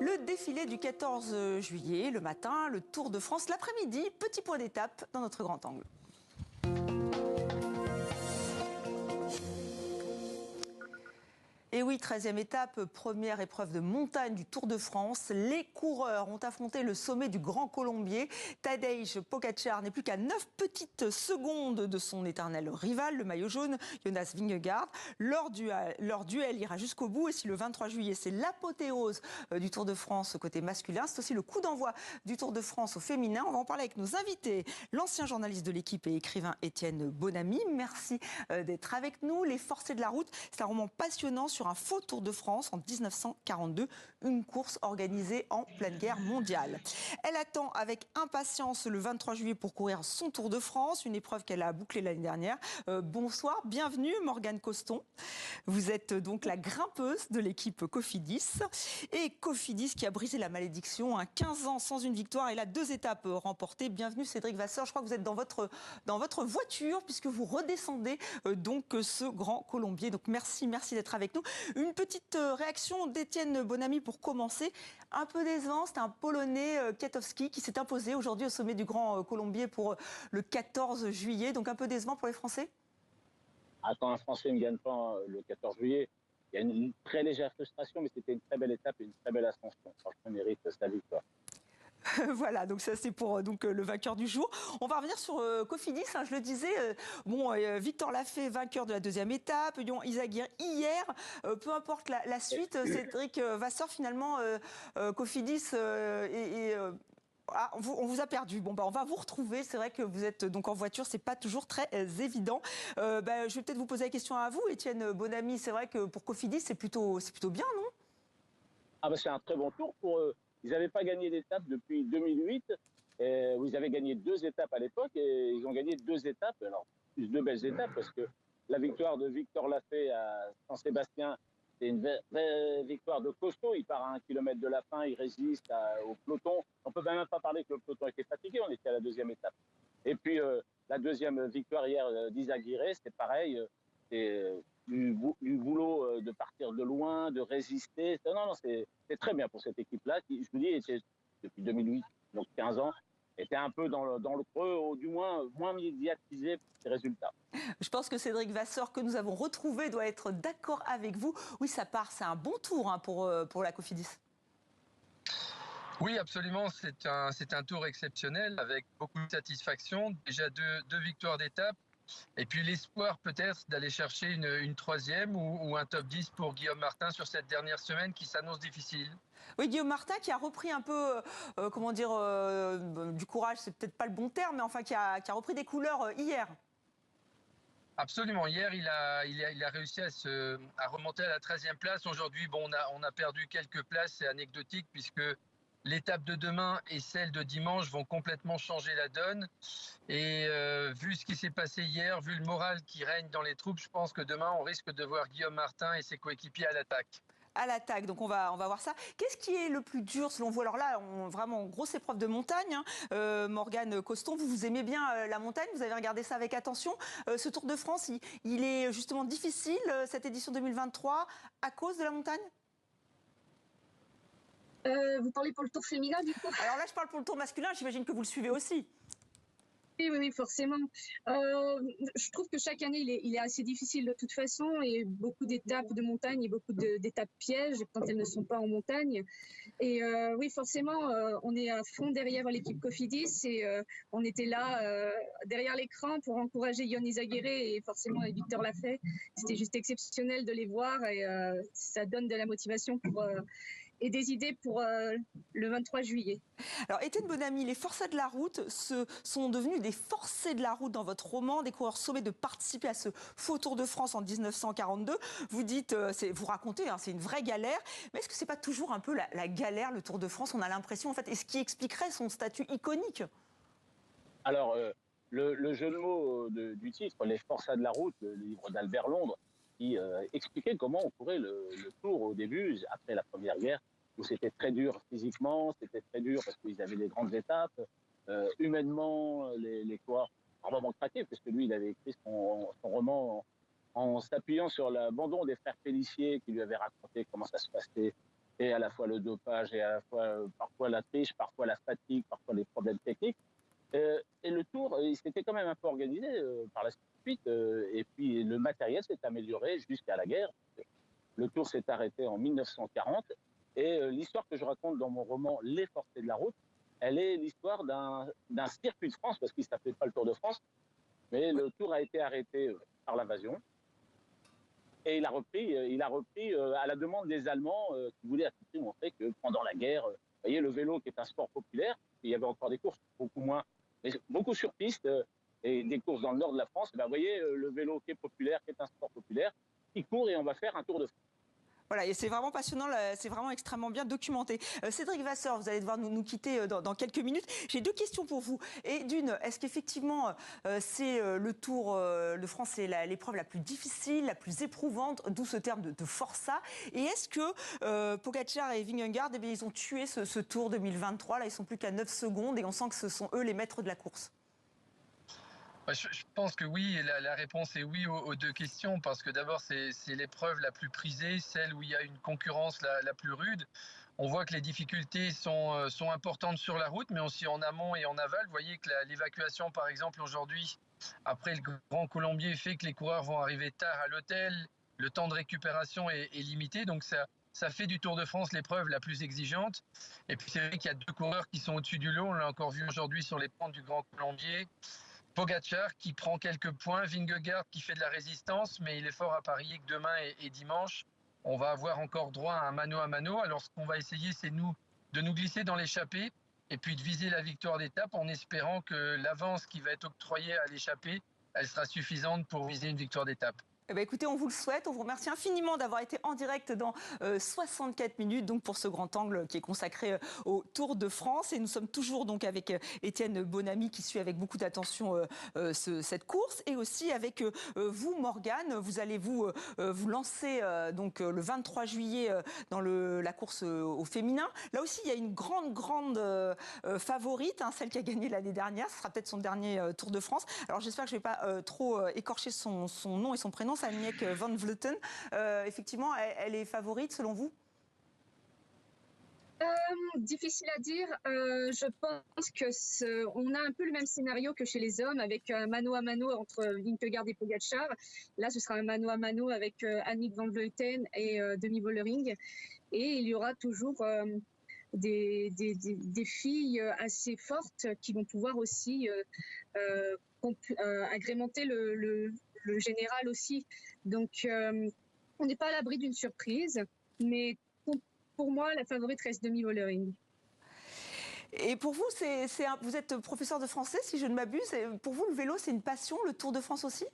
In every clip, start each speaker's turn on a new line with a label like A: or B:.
A: Le défilé du 14 juillet, le matin, le Tour de France l'après-midi, petit point d'étape dans notre grand angle. Et oui, 13e étape, première épreuve de montagne du Tour de France. Les coureurs ont affronté le sommet du Grand Colombier. Tadej Pogačar n'est plus qu'à 9 petites secondes de son éternel rival, le maillot jaune, Jonas Vingegaard. Leur duel ira jusqu'au bout. Et si le 23 juillet, c'est l'apothéose du Tour de France côté masculin, c'est aussi le coup d'envoi du Tour de France au féminin. On va en parler avec nos invités. L'ancien journaliste de l'équipe et écrivain Étienne Bonamy. Merci d'être avec nous. Les Forcés de la route, c'est un roman passionnant sur un faux Tour de France en 1942, une course organisée en pleine guerre mondiale. Elle attend avec impatience le 23 juillet pour courir son Tour de France, une épreuve qu'elle a bouclée l'année dernière. Bonsoir, bienvenue Morgane Coston. Vous êtes donc la grimpeuse de l'équipe Cofidis. Et Cofidis qui a brisé la malédiction, 15 ans sans une victoire et là 2 étapes remportées. Bienvenue Cédric Vasseur, je crois que vous êtes dans votre voiture puisque vous redescendez donc ce Grand Colombier. Donc merci d'être avec nous. Une petite réaction d'Étienne Bonamy pour commencer. Un peu décevant, c'est un Polonais, Kwiatkowski, qui s'est imposé aujourd'hui au sommet du Grand Colombier pour le 14 juillet. Donc un peu décevant pour les Français.
B: Quand un Français ne gagne pas le 14 juillet, il y a une très légère frustration, mais c'était une très belle étape et une très belle ascension. Franchement, il mérite sa victoire.
A: Voilà, donc ça c'est pour le vainqueur du jour. On va revenir sur Cofidis, je le disais. Victor Lafay, vainqueur de la 2e étape. Yon Izagirre hier. Peu importe la suite, Cédric Vasseur, finalement, Cofidis on vous a perdu. Bon, on va vous retrouver. C'est vrai que vous êtes donc en voiture, c'est pas toujours très évident. Je vais peut-être vous poser la question à vous, Étienne Bonamy. C'est vrai que pour Cofidis, c'est plutôt bien, non?
B: C'est un très bon tour pour eux. Ils n'avaient pas gagné d'étape depuis 2008, où ils avaient gagné 2 étapes à l'époque, et ils ont gagné 2 étapes, alors plus 2 belles étapes, parce que la victoire de Victor Lafay à Saint-Sébastien, c'est une vraie victoire de costaud. Il part à 1 kilomètre de la fin, il résiste au peloton. On ne peut même pas parler que le peloton était fatigué, on était à la 2e étape. Et puis la 2e victoire hier d'Izagirre, c'est pareil, c'est du boulot de partir de loin, de résister. Non, c'est très bien pour cette équipe-là, qui, je vous dis, était, depuis 2008, donc 15 ans, était un peu dans le creux, ou du moins médiatisé pour ses résultats.
A: Je pense que Cédric Vasseur, que nous avons retrouvé, doit être d'accord avec vous. Oui, ça part, c'est un bon tour pour la Cofidis.
C: Oui, absolument. C'est un tour exceptionnel avec beaucoup de satisfaction. Déjà deux victoires d'étape. Et puis l'espoir peut-être d'aller chercher une 3e ou un top 10 pour Guillaume Martin sur cette dernière semaine qui s'annonce difficile.
A: Oui, Guillaume Martin qui a repris un peu, du courage, c'est peut-être pas le bon terme, mais enfin qui a repris des couleurs hier.
C: Absolument. Hier, il a réussi à remonter à la 13e place. Aujourd'hui, on a perdu quelques places. C'est anecdotique puisque l'étape de demain et celle de dimanche vont complètement changer la donne. Et vu ce qui s'est passé hier, vu le moral qui règne dans les troupes, je pense que demain, on risque de voir Guillaume Martin et ses coéquipiers à l'attaque.
A: À l'attaque, donc on va voir ça. Qu'est-ce qui est le plus dur selon vous? Alors là, vraiment grosse épreuve de montagne. Morgane Coston, vous aimez bien la montagne, vous avez regardé ça avec attention. Ce Tour de France, il est justement difficile, cette édition 2023, à cause de la montagne?
D: Vous parlez pour le Tour féminin, du coup?
A: Alors là, je parle pour le Tour masculin, j'imagine que vous le suivez aussi.
D: Oui, forcément. Je trouve que chaque année, il est assez difficile de toute façon, et beaucoup d'étapes de montagne et beaucoup d'étapes pièges quand elles ne sont pas en montagne. Et oui, forcément, on est à fond derrière l'équipe Cofidis, et on était là derrière l'écran pour encourager Yon Izagirre et forcément Victor Lafay. C'était juste exceptionnel de les voir, et ça donne de la motivation et des idées pour le 23 juillet.
A: Alors, Étienne Bonamy, les forçats de la route sont devenus des forcés de la route dans votre roman, des coureurs sommés de participer à ce faux Tour de France en 1942. Vous dites, vous racontez, c'est une vraie galère. Mais est-ce que c'est pas toujours un peu la galère, le Tour de France? On a l'impression, en fait, et ce qui expliquerait son statut iconique.
B: Alors, le jeu de mots du titre, Les forçats de la route, le livre d'Albert Londres, qui expliquait comment on courait le Tour au début, après la Première Guerre, où c'était très dur physiquement, c'était très dur parce qu'ils avaient des grandes étapes. Humainement, les coureurs ont vraiment craqué, parce que lui, il avait écrit son roman en s'appuyant sur l'abandon des frères Pélissier, qui lui avaient raconté comment ça se passait. et à la fois le dopage, et à la fois parfois la triche, parfois la fatigue, parfois les problèmes techniques. Et le Tour, il s'était quand même un peu organisé par la suite, et puis le matériel s'est amélioré jusqu'à la guerre. Le Tour s'est arrêté en 1940, et l'histoire que je raconte dans mon roman Les Forcés de la route, elle est l'histoire d'un circuit de France, parce qu'il ne s'appelait pas le Tour de France, mais le Tour a été arrêté par l'invasion. Et il a repris à la demande des Allemands qui voulaient à tout prix montrer que pendant la guerre, vous voyez, le vélo qui est un sport populaire, il y avait encore des courses, beaucoup moins, mais beaucoup sur piste, et des courses dans le nord de la France, ben, vous voyez, le vélo qui est populaire, qui est un sport populaire, qui court, et on va faire un Tour de France.
A: Voilà, et c'est vraiment passionnant, c'est vraiment extrêmement bien documenté. Cédric Vasseur, vous allez devoir nous quitter dans quelques minutes. J'ai deux questions pour vous. Et d'une, est-ce qu'effectivement, c'est le Tour de France, c'est l'épreuve la plus difficile, la plus éprouvante, d'où ce terme de forçat. Et est-ce que Pogacar et Vingegaard, eh bien, ils ont tué ce Tour 2023 ? Là, ils sont plus qu'à 9 secondes et on sent que ce sont eux les maîtres de la course.
C: Je pense que oui, et la réponse est oui aux deux questions, parce que d'abord, c'est l'épreuve la plus prisée, celle où il y a une concurrence la plus rude. On voit que les difficultés sont importantes sur la route, mais aussi en amont et en aval. Vous voyez que l'évacuation, par exemple, aujourd'hui, après le Grand Colombier, fait que les coureurs vont arriver tard à l'hôtel. Le temps de récupération est limité, donc ça fait du Tour de France l'épreuve la plus exigeante. Et puis c'est vrai qu'il y a deux coureurs qui sont au-dessus du lot. On l'a encore vu aujourd'hui sur les pentes du Grand Colombier. Pogacar qui prend quelques points, Vingegaard qui fait de la résistance, mais il est fort à parier que demain et dimanche, on va avoir encore droit à un mano à mano. Alors ce qu'on va essayer, c'est de nous glisser dans l'échappée et puis de viser la victoire d'étape en espérant que l'avance qui va être octroyée à l'échappée, elle sera suffisante pour viser une victoire d'étape.
A: Eh bien, écoutez, on vous le souhaite. On vous remercie infiniment d'avoir été en direct dans 64 minutes donc pour ce grand angle qui est consacré au Tour de France. Et nous sommes toujours donc avec Étienne Bonamy qui suit avec beaucoup d'attention cette course, et aussi avec vous, Morgane. Vous allez vous lancer donc le 23 juillet dans la course au féminin. Là aussi, il y a une grande favorite, celle qui a gagné l'année dernière. Ce sera peut-être son dernier Tour de France. Alors j'espère que je ne vais pas trop écorcher son nom et son prénom. Annemiek van Vleuten. Effectivement, elle est favorite selon vous ?
D: Difficile à dire. Je pense que on a un peu le même scénario que chez les hommes, avec un mano à mano entre Vingegaard et Pogacar. Là, ce sera un mano à mano avec Annemiek van Vleuten et Demi Vollering. Et il y aura toujours des filles assez fortes qui vont pouvoir aussi agrémenter le général aussi. Donc, on n'est pas à l'abri d'une surprise, mais pour moi, la favorite reste Demi Vollering.
A: Et pour vous, vous êtes professeur de français, si je ne m'abuse. Pour vous, le vélo, c'est une passion, le Tour de France aussi ?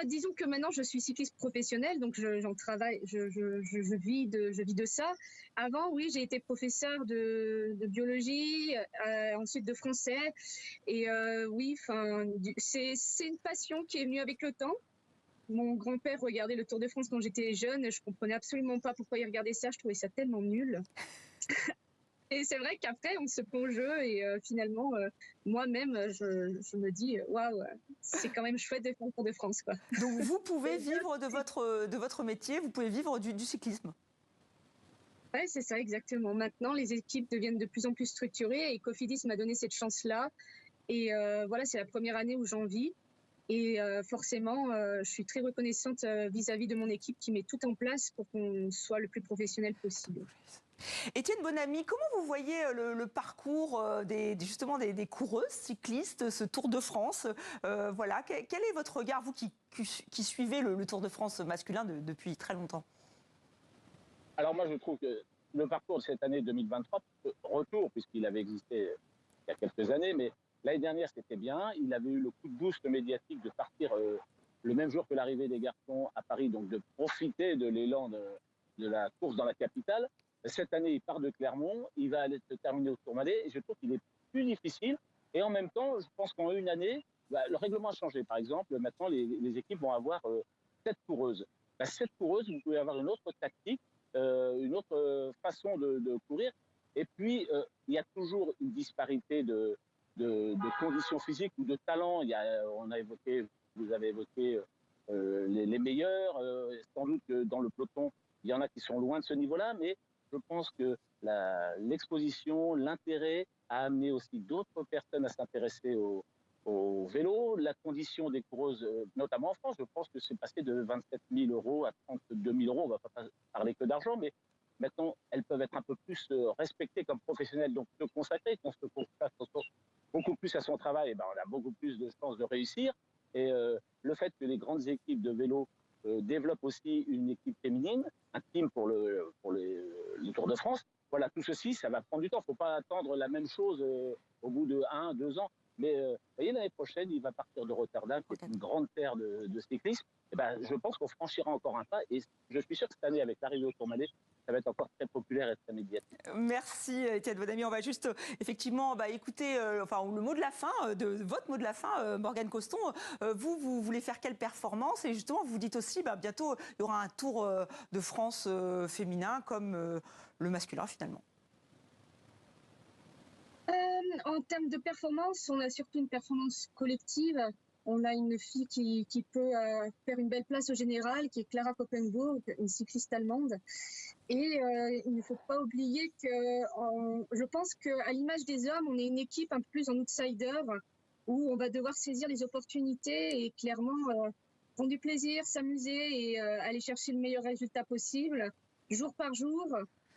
D: Disons que maintenant, je suis cycliste professionnelle, donc j'en travaille, je vis de ça. Avant, oui, j'ai été professeur de biologie, ensuite de français. Et oui, c'est une passion qui est venue avec le temps. Mon grand-père regardait le Tour de France quand j'étais jeune. Je comprenais absolument pas pourquoi il regardait ça. Je trouvais ça tellement nul. Et c'est vrai qu'après, on se prend au jeu et finalement, moi-même, je me dis, waouh, c'est quand même chouette de faire le Tour de France, quoi.
A: Donc vous pouvez vivre de votre métier, vous pouvez vivre du cyclisme.
D: Oui, c'est ça, exactement. Maintenant, les équipes deviennent de plus en plus structurées et Cofidis m'a donné cette chance-là. Et voilà, c'est la première année où j'en vis. Et forcément, je suis très reconnaissante vis-à-vis de mon équipe qui met tout en place pour qu'on soit le plus professionnel possible.
A: Étienne Bonamy, comment vous voyez le parcours justement des coureuses cyclistes, ce Tour de France voilà. Quel est votre regard, vous qui suivez le Tour de France masculin depuis très longtemps ?
B: Alors moi, je trouve que le parcours de cette année 2023, retour, puisqu'il avait existé il y a quelques années, mais l'année dernière, c'était bien. Il avait eu le coup de boost médiatique de partir le même jour que l'arrivée des garçons à Paris, donc de profiter de l'élan de la course dans la capitale. Cette année, il part de Clermont, il va aller se terminer au Tourmalet, et je trouve qu'il est plus difficile. Et en même temps, je pense qu'en une année, le règlement a changé. Par exemple, maintenant, les équipes vont avoir 7 coureuses. 7 coureuses, vous pouvez avoir une autre tactique, une autre façon de courir. Et puis, il y a toujours une disparité de conditions physiques ou de talent. Vous avez évoqué les meilleurs. Sans doute que dans le peloton, Il y en a qui sont loin de ce niveau-là, mais je pense que l'exposition, l'intérêt a amené aussi d'autres personnes à s'intéresser au vélo. La condition des coureuses, notamment en France, je pense que c'est passé de 27 000 € à 32 000 €. On ne va pas parler que d'argent, mais maintenant, elles peuvent être un peu plus respectées comme professionnelles, donc se consacrer, qu'on se consacre beaucoup plus à son travail, et ben, on a beaucoup plus de chances de réussir. Et le fait que les grandes équipes de vélo développent aussi une équipe féminine, un team pour le Tour de France, voilà, tout ceci, ça va prendre du temps. Il ne faut pas attendre la même chose au bout de 1, 2 ans. Mais vous voyez, l'année prochaine, il va partir de Rotterdam, qui est une grande terre de cyclisme. Et ben, je pense qu'on franchira encore un pas. Et je suis sûr que cette année, avec l'arrivée au Tourmalet, ça va être encore très populaire et très médiatique.
A: Merci Étienne Vaudamy. On va juste effectivement écouter le mot de la fin, votre mot de la fin, Morgane Coston. Vous voulez faire quelle performance? Et justement, vous dites aussi, bientôt, il y aura un Tour de France féminin comme le masculin finalement.
D: En termes de performance, on a surtout une performance collective. On a une fille qui peut faire une belle place au général, qui est Clara Koppenburg, une cycliste allemande. Et il ne faut pas oublier que je pense qu'à l'image des hommes, on est une équipe un peu plus en outsider, où on va devoir saisir les opportunités et clairement prendre du plaisir, s'amuser et aller chercher le meilleur résultat possible, jour par jour.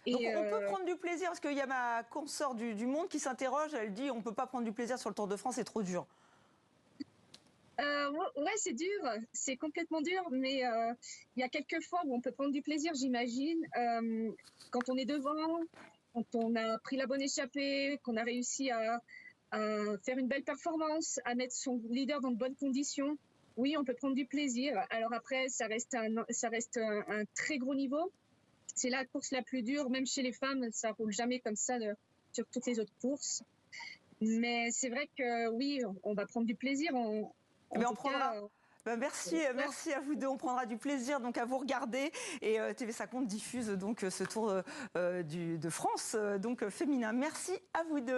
A: Donc on peut prendre du plaisir, parce qu'il y a ma consoeur du Monde qui s'interroge, elle dit on ne peut pas prendre du plaisir sur le Tour de France, c'est trop dur.
D: Ouais, c'est dur, c'est complètement dur, mais il y a quelques fois où on peut prendre du plaisir, j'imagine. Quand on est devant, quand on a pris la bonne échappée, qu'on a réussi à faire une belle performance, à mettre son leader dans de bonnes conditions, oui, on peut prendre du plaisir. Alors après, ça reste un très gros niveau. C'est la course la plus dure, même chez les femmes, ça roule jamais comme ça sur toutes les autres courses. Mais c'est vrai que oui, on va prendre du plaisir. On
A: prendra. Merci à vous deux. On prendra du plaisir donc à vous regarder. Et TV50 diffuse donc ce Tour de France donc féminin. Merci à vous deux.